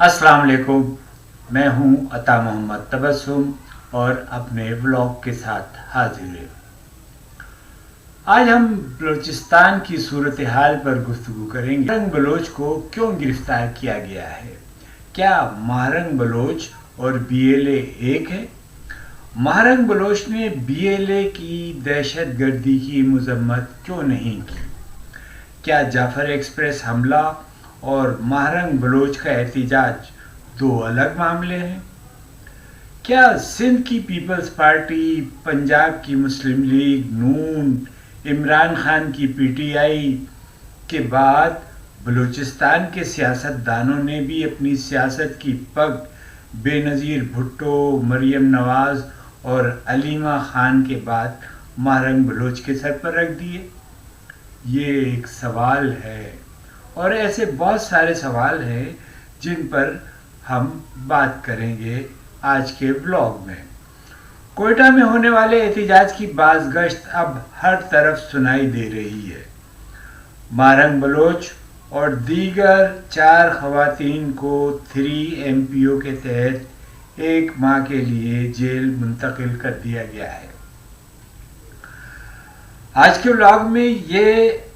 अस्सलाम वालेकुम। मैं हूं अता मोहम्मद तबस्सुम और अपने व्लॉग के साथ हाजिर हूं। आज हम बलूचिस्तान की सूरत हाल पर गुफ्तगू करेंगे। महारंग बलोच को क्यों गिरफ्तार किया गया है? क्या महारंग बलोच और बीएलए एक है? महारंग बलोच ने बीएलए की दहशत गर्दी की मजम्मत क्यों नहीं की? क्या जाफर एक्सप्रेस हमला और महारंग बलोच का एहतजाज दो अलग मामले हैं? क्या सिंध की पीपल्स पार्टी, पंजाब की मुस्लिम लीग, नून, इमरान खान की पीटीआई के बाद बलूचिस्तान के सियासतदानों ने भी अपनी सियासत की पग बेनज़ीर भुट्टो, मरियम नवाज और अलीमा खान के बाद महारंग बलोच के सर पर रख दिए? ये एक सवाल है और ऐसे बहुत सारे सवाल हैं जिन पर हम बात करेंगे आज के व्लॉग में। कोयटा में होने वाले एहतजाज की बाज़गश्त अब हर तरफ सुनाई दे रही है। महारंग बलोच और दीगर 4 खवातीन को 3MPO के तहत 1 माह के लिए जेल मुंतकिल कर दिया गया है। आज के व्लॉग में ये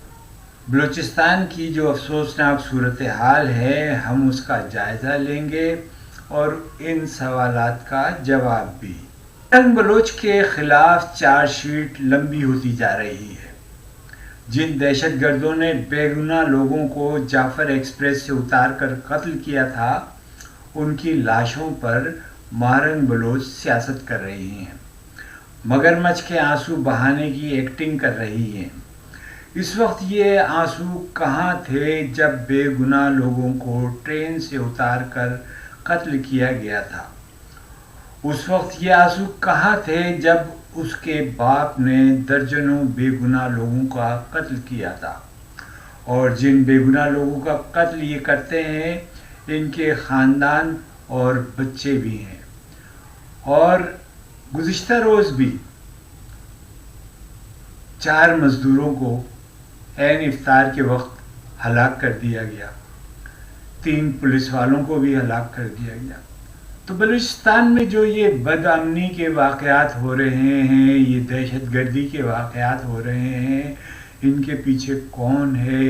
बलूचिस्तान की जो अफसोसनाक सूरत हाल है हम उसका जायज़ा लेंगे और इन सवालात का जवाब भी। महारंग बलोच के खिलाफ चार्जशीट लंबी होती जा रही है। जिन दहशतगर्दों ने बेगुनाह लोगों को जाफर एक्सप्रेस से उतार कर कत्ल किया था उनकी लाशों पर महारंग बलोच सियासत कर रही हैं, मगरमच्छ के आंसू बहाने की एक्टिंग कर रही हैं। इस वक्त ये आंसू कहाँ थे जब बेगुनाह लोगों को ट्रेन से उतार कर कत्ल किया गया था? उस वक्त ये आंसू कहाँ थे जब उसके बाप ने दर्जनों बेगुनाह लोगों का कत्ल किया था? और जिन बेगुनाह लोगों का कत्ल ये करते हैं इनके ख़ानदान और बच्चे भी हैं। और गुज़िश्ता रोज़ भी 4 मज़दूरों को ऐन इफ्तार के वक्त हलाक कर दिया गया, 3 पुलिस वालों को भी हलाक कर दिया गया। तो बलूचिस्तान में जो ये बदअमनी के वाक़यात हो रहे हैं, ये दहशत गर्दी के वाक़यात हो रहे हैं, इनके पीछे कौन है?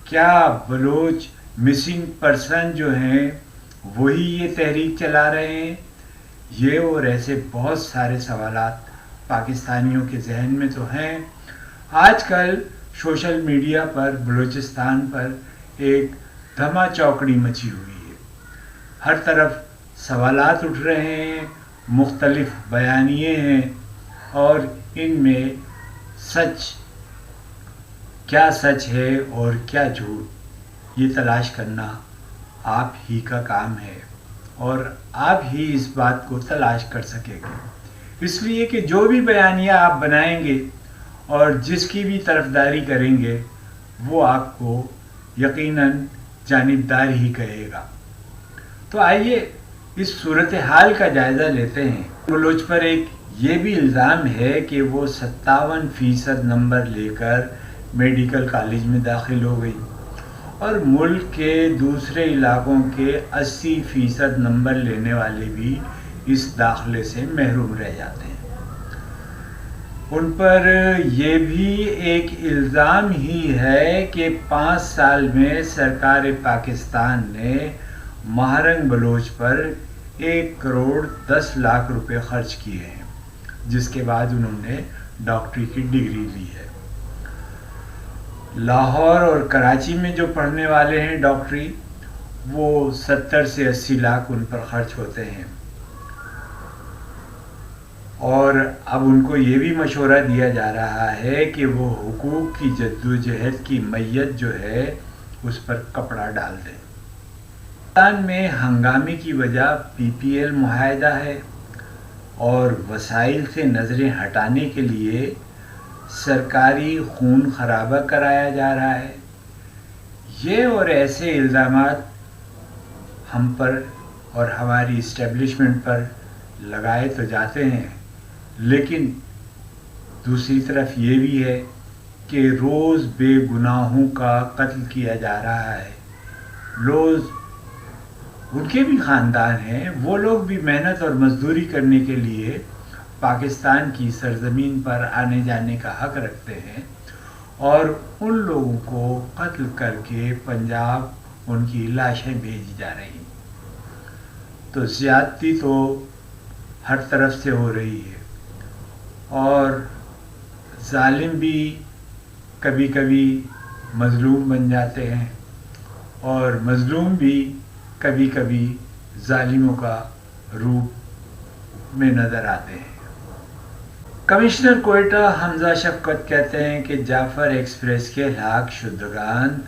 क्या बलोच मिसिंग पर्सन जो हैं वही ये तहरीक चला रहे हैं? ये और ऐसे बहुत सारे सवालात पाकिस्तानियों के जहन में तो हैं। आजकल सोशल मीडिया पर बलूचिस्तान पर एक धमा चौकड़ी मची हुई है। हर तरफ सवालात उठ रहे हैं, मुख्तलिफ बयानिए हैं और इनमें क्या सच है और क्या झूठ, ये तलाश करना आप ही का काम है और आप ही इस बात को तलाश कर सकेंगे। इसलिए कि जो भी बयानिया आप बनाएंगे और जिसकी भी तरफदारी करेंगे वो आपको यकीनन जानिबदार ही कहेगा। तो आइए इस सूरत हाल का जायज़ा लेते हैं। बलोच पर एक ये भी इल्ज़ाम है कि वो 57% नंबर लेकर मेडिकल कॉलेज में दाखिल हो गई और मुल्क के दूसरे इलाकों के 80% नंबर लेने वाले भी इस दाखिले से महरूम रह जाते हैं। उन पर यह भी एक इल्ज़ाम ही है कि 5 साल में सरकार पाकिस्तान ने महारंग बलोच पर 1 करोड़ 10 लाख रुपए खर्च किए हैं, जिसके बाद उन्होंने डॉक्टरी की डिग्री ली है। लाहौर और कराची में जो पढ़ने वाले हैं डॉक्टरी, वो 70 से 80 लाख उन पर खर्च होते हैं और अब उनको ये भी मशवरा दिया जा रहा है कि वो हुकूक की जद्दोजहद की मैयत जो है उस पर कपड़ा डाल दें। पाकिस्तान में हंगामे की वजह PPL मुआहदा है और वसाइल से नज़रें हटाने के लिए सरकारी खून खराबा कराया जा रहा है। ये और ऐसे इल्ज़ामात हम पर और हमारी इस्टेब्लिशमेंट पर लगाए तो जाते हैं, लेकिन दूसरी तरफ ये भी है कि रोज़ बेगुनाहों का कत्ल किया जा रहा है, रोज़ उनके भी ख़ानदान हैं, वो लोग भी मेहनत और मजदूरी करने के लिए पाकिस्तान की सरजमीन पर आने जाने का हक रखते हैं, और उन लोगों को कत्ल करके पंजाब उनकी लाशें भेजी जा रही। तो ज़्यादती तो हर तरफ से हो रही है, और जालिम भी कभी कभी मज़लूम बन जाते हैं, और मज़लूम भी कभी कभी जालिमों का रूप में नज़र आते हैं। कमिश्नर कोयटा हमजा शफ़क़त कहते हैं कि जाफ़र एक्सप्रेस के लाख शुद्धगान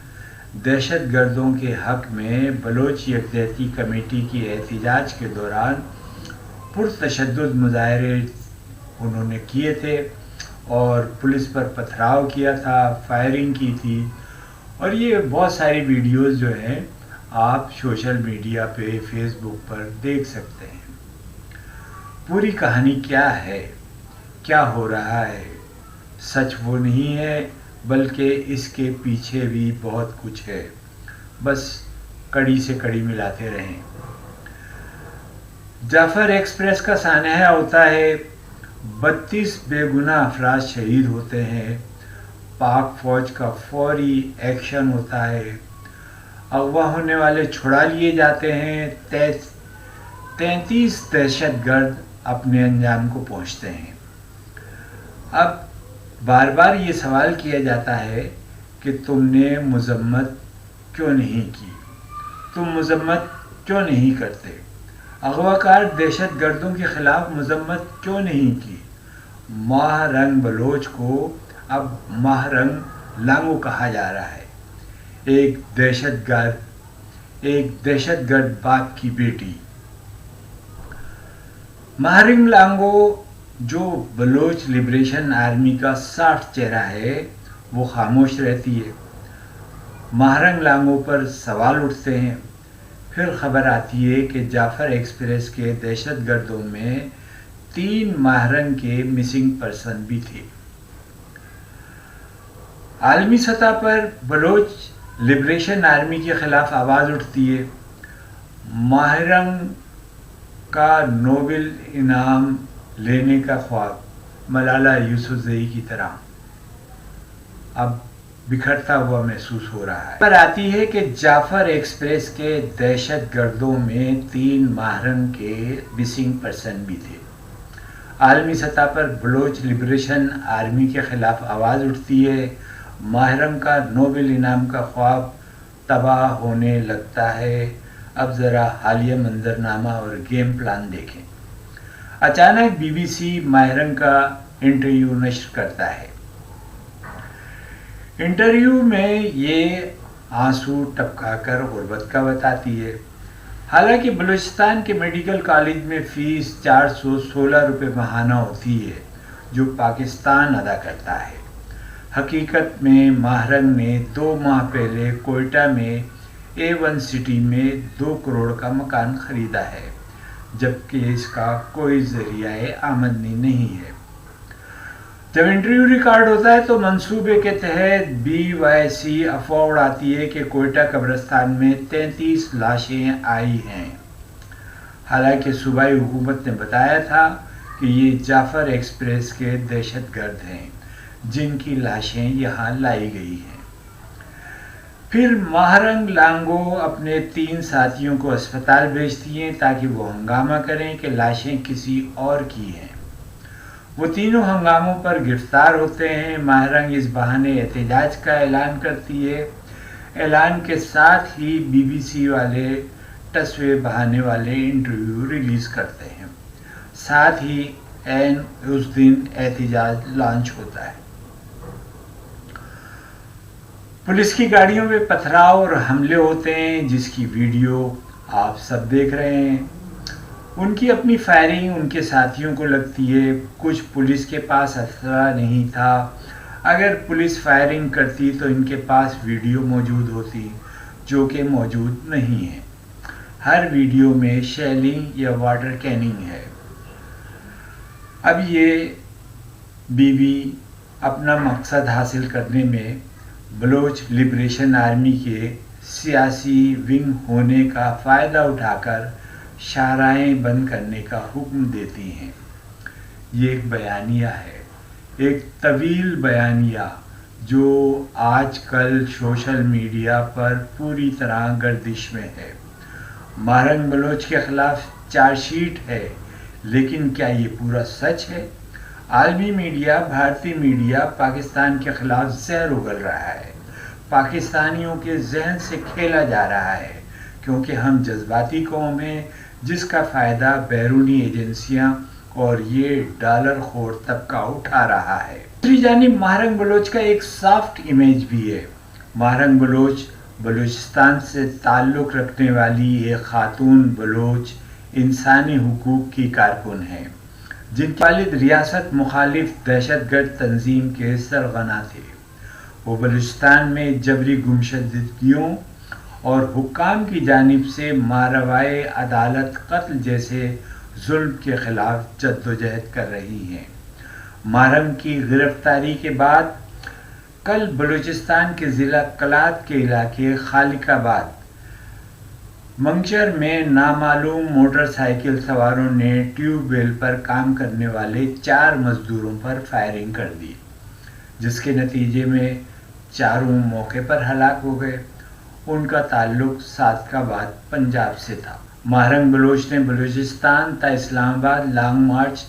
दहशत गर्दों के हक में बलोच यकजहती कमेटी की एहतजाज के दौरान पुरतशद्दुद मुजाहरे उन्होंने किए थे, और पुलिस पर पथराव किया था, फायरिंग की थी, और ये बहुत सारी वीडियोस जो हैं आप सोशल मीडिया पे फेसबुक पर देख सकते हैं। पूरी कहानी क्या है, क्या हो रहा है, सच वो नहीं है, बल्कि इसके पीछे भी बहुत कुछ है, बस कड़ी से कड़ी मिलाते रहें। जाफ़र एक्सप्रेस का सानहा होता है, 32 बेगुनाह अफराद शहीद होते हैं, पाक फ़ौज का फौरी एक्शन होता है, अगवा होने वाले छुड़ा लिए जाते हैं, 33 दहशतगर्द अपने अंजाम को पहुंचते हैं। अब बार बार ये सवाल किया जाता है कि तुमने मजम्मत क्यों नहीं की, तुम मजम्मत क्यों नहीं करते, अगवाकार दहशत गर्दों के खिलाफ मजम्मत क्यों नहीं की। माहरंग बलोच को अब माहरंग लांगो कहा जा रहा है, एक दहशतगर्द बाप की बेटी। माहरंग लांगो जो बलोच लिबरेशन आर्मी का साफ चेहरा है, वो खामोश रहती है। माहरंग लांगो पर सवाल उठते हैं, फिर खबर आती है कि जाफ़र एक्सप्रेस के दहशतगर्दों में 3 माहरंग के मिसिंग पर्सन भी थे। आलमी सतह पर बलोच लिबरेशन आर्मी के खिलाफ आवाज़ उठती है। माहरंग का नोबेल इनाम लेने का ख्वाब मलाला यूसुफ़ज़ई की तरह अब बिखरता हुआ महसूस हो रहा है। पर आती है कि जाफ़र एक्सप्रेस के दहशत गर्दों में 3 माहरंग के मिसिंग पर्सन भी थे। आलमी सतह पर बलोच लिबरेशन आर्मी के खिलाफ आवाज़ उठती है। माहरंग का नोबेल इनाम का ख्वाब तबाह होने लगता है। अब ज़रा हालिया मंजरनामा और गेम प्लान देखें। अचानक BBC माहरंग का इंटरव्यू नश्र करता है। इंटरव्यू में ये आंसू टपकाकर गुर्बत का बताती है। हालांकि बलूचिस्तान के मेडिकल कॉलेज में फ़ीस 416 रुपये माहाना होती है, जो पाकिस्तान अदा करता है। हकीकत में माहरंग ने 2 माह पहले कोयटा में A1 सिटी में 2 करोड़ का मकान ख़रीदा है, जबकि इसका कोई ज़रिया आमदनी नहीं है। जब इंटरव्यू रिकॉर्ड होता है तो मंसूबे के तहत BYC अफवाह उड़ाती है कि कोयटा कब्रिस्तान में 33 लाशें आई हैं। हालांकि सूबाई हुकूमत ने बताया था कि ये जाफ़र एक्सप्रेस के दहशतगर्द हैं, जिनकी लाशें यहाँ लाई गई हैं। फिर माहरंग लांगो अपने 3 साथियों को अस्पताल भेजती हैं ताकि वो हंगामा करें कि लाशें किसी और की हैं। वो तीनों हंगामों पर गिरफ्तार होते हैं। माहरंग इस बहाने एहतजाज का ऐलान करती है। ऐलान के साथ ही BBC वाले टसवे बहाने वाले इंटरव्यू रिलीज़ करते हैं। साथ ही उस दिन एहतजाज लॉन्च होता है। पुलिस की गाड़ियों में पथराव और हमले होते हैं, जिसकी वीडियो आप सब देख रहे हैं। उनकी अपनी फायरिंग उनके साथियों को लगती है। कुछ पुलिस के पास असला नहीं था। अगर पुलिस फायरिंग करती तो इनके पास वीडियो मौजूद होती, जो कि मौजूद नहीं है। हर वीडियो में शेलिंग या वाटर कैनिंग है। अब ये बीबी अपना मकसद हासिल करने में बलोच लिबरेशन आर्मी के سیاسی ونگ ہونے کا فائدہ اٹھا کر شاہراہیں بند کرنے کا حکم دیتی ہیں۔ یہ ایک بیانیہ ہے، ایک طویل بیانیہ جو آج کل سوشل میڈیا پر پوری طرح گردش میں ہے۔ ماہرنگ بلوچ کے خلاف چارج شیٹ ہے، لیکن کیا یہ پورا سچ ہے؟ عالمی میڈیا، بھارتی میڈیا پاکستان کے خلاف زہر اگل رہا ہے، پاکستانیوں کے ذہن سے کھیلا جا رہا ہے، کیونکہ ہم جذباتی قوم ہیں جس کا فائدہ بیرونی ایجنسیاں اور یہ ڈالر خور طبقہ اٹھا رہا ہے۔ دوسری جانب ماہرنگ بلوچ کا ایک سافٹ امیج بھی ہے۔ ماہرنگ بلوچ بلوچستان سے تعلق رکھنے والی ایک خاتون بلوچ انسانی حقوق کی کارکن ہیں، جن کے والد ریاست مخالف دہشت گرد تنظیم کے سرغنہ تھے۔ وہ بلوچستان میں جبری گمشدگیوں اور حکام کی جانب سے ماروائے عدالت قتل جیسے ظلم کے خلاف جدوجہد کر رہی ہیں۔ ماہرنگ کی گرفتاری کے بعد کل بلوچستان کے ضلع کلات کے علاقے خالق آباد منگچر میں نامعلوم موٹر سائیکل سواروں نے ٹیوب ویل پر کام کرنے والے 4 مزدوروں پر فائرنگ کر دی، جس کے نتیجے میں چاروں موقع پر ہلاک ہو گئے۔ ان کا تعلق صادق آباد پنجاب سے تھا۔ ماہرنگ بلوچ نے بلوچستان تا اسلام آباد لانگ مارچ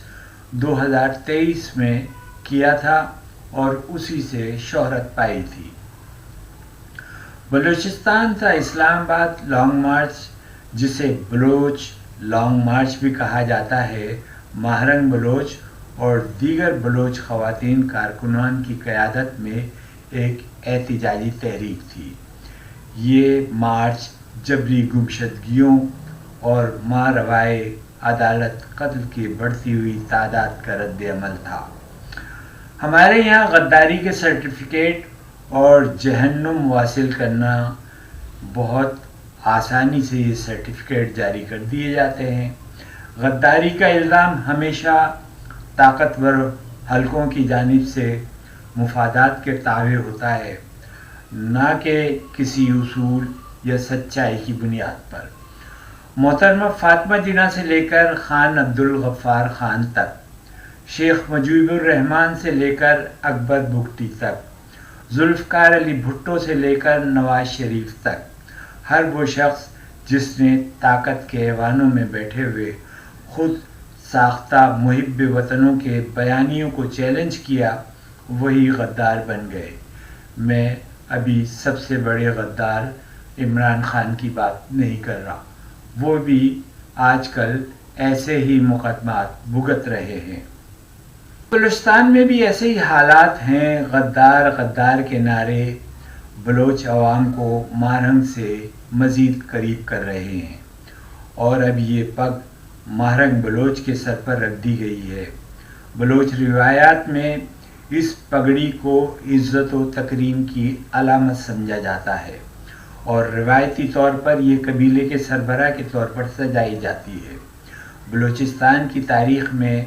2023 میں کیا تھا اور اسی سے شہرت پائی تھی۔ بلوچستان تا اسلام آباد لانگ مارچ، جسے بلوچ لانگ مارچ بھی کہا جاتا ہے، ماہرنگ بلوچ اور دیگر بلوچ خواتین کارکنان کی قیادت میں ایک احتجاجی تحریک تھی۔ یہ مارچ جبری گمشدگیوں اور ماروائے عدالت قتل کی بڑھتی ہوئی تعداد کا رد عمل تھا۔ ہمارے یہاں غداری کے سرٹیفکیٹ اور جہنم واصل کرنا بہت آسانی سے یہ سرٹیفکیٹ جاری کر دیے جاتے ہیں۔ غداری کا الزام ہمیشہ طاقتور حلقوں کی جانب سے مفادات کے تابع ہوتا ہے، نہ کہ کسی اصول یا سچائی کی بنیاد پر۔ محترمہ فاطمہ جناح سے لے کر خان عبدالغفار خان تک، شیخ مجیب الرحمان سے لے کر اکبر بگٹی تک، ذوالفقار علی بھٹو سے لے کر نواز شریف تک، ہر وہ شخص جس نے طاقت کے ایوانوں میں بیٹھے ہوئے خود ساختہ محب وطنوں کے بیانیوں کو چیلنج کیا، وہی غدار بن گئے۔ میں ابھی سب سے بڑے غدار عمران خان کی بات نہیں کر رہا، وہ بھی آج کل ایسے ہی مقدمات بھگت رہے ہیں۔ بلوچستان میں بھی ایسے ہی حالات ہیں۔ غدار غدار کے نعرے بلوچ عوام کو ماہرنگ سے مزید قریب کر رہے ہیں، اور اب یہ پگ ماہرنگ بلوچ کے سر پر رکھ دی گئی ہے۔ بلوچ روایات میں اس پگڑی کو عزت و تکریم کی علامت سمجھا جاتا ہے، اور روایتی طور پر یہ قبیلے کے سربراہ کے طور پر سجائی جاتی ہے۔ بلوچستان کی تاریخ میں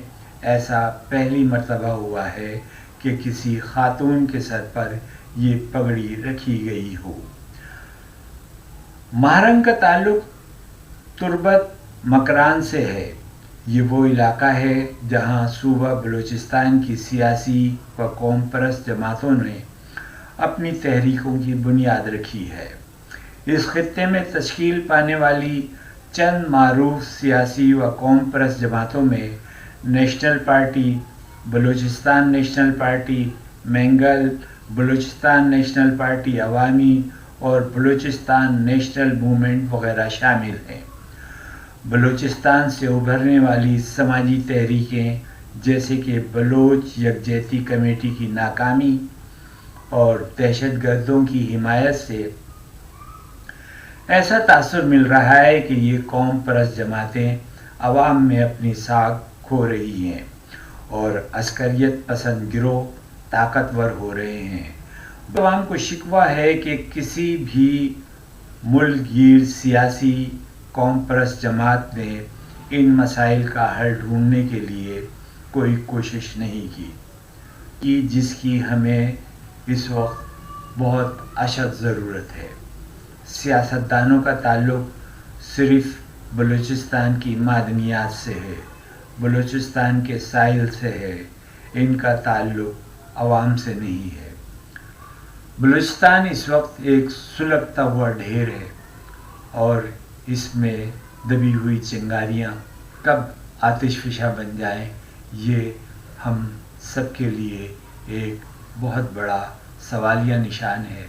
ایسا پہلی مرتبہ ہوا ہے کہ کسی خاتون کے سر پر یہ پگڑی رکھی گئی ہو۔ ماہرنگ کا تعلق تربت مکران سے ہے۔ یہ وہ علاقہ ہے جہاں صوبہ بلوچستان کی سیاسی و قوم پرست جماعتوں نے اپنی تحریکوں کی بنیاد رکھی ہے۔ اس خطے میں تشکیل پانے والی چند معروف سیاسی و قوم پرست جماعتوں میں national party, Balochistan national party, Mengal, Balochistan national party عوامی اور بلوچستان نیشنل موومنٹ وغیرہ شامل ہیں۔ بلوچستان سے ابھرنے والی سماجی تحریکیں جیسے کہ بلوچ یکجہتی کمیٹی کی ناکامی اور دہشت گردوں کی حمایت سے ایسا تاثر مل رہا ہے کہ یہ قوم پرست جماعتیں عوام میں اپنی ساکھ کھو رہی ہیں اور عسکریت پسند گروہ طاقتور ہو رہے ہیں۔ عوام کو شکوہ ہے کہ کسی بھی ملک گیر سیاسی قوم پرست جماعت نے ان مسائل کا حل ڈھونڈنے کے لیے کوئی کوشش نہیں کی، جس کی ہمیں اس وقت بہت اشد ضرورت ہے۔ सियासतदानों का ताल्लुक सिर्फ बलूचिस्तान की मादनियात से है, बलूचिस्तान के साहिल से है, इनका ताल्लुक अवाम से नहीं है। बलूचिस्तान इस वक्त एक सुलगता हुआ ढेर है और इसमें दबी हुई चिंगारियाँ कब आतिशफिशा बन जाएं, ये हम सबके लिए एक बहुत बड़ा सवालिया निशान है।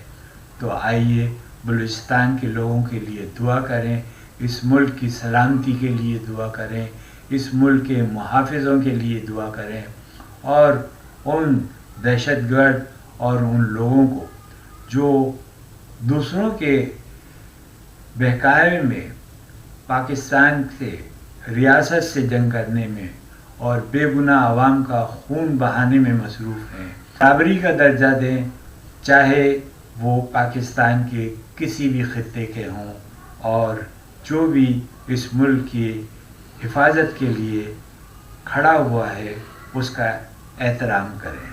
तो आइए बलूचिस्तान के लोगों के लिए दुआ करें, इस मुल्क की सलामती के लिए दुआ करें, इस मुल्क के मुहाफ़िज़ों के लिए दुआ करें और उन दहशतगर्द और उन लोगों को जो दूसरों के बहकावे में पाकिस्तान से रियासत से जंग करने में और बेगुनाह अवाम का खून बहाने में मसरूफ़ हैं, बराबरी का दर्जा दें, चाहे वो पाकिस्तान के किसी भी खित्ते के हों, और जो भी इस मुल्क की हिफाजत के लिए खड़ा हुआ है उसका एहतराम करें।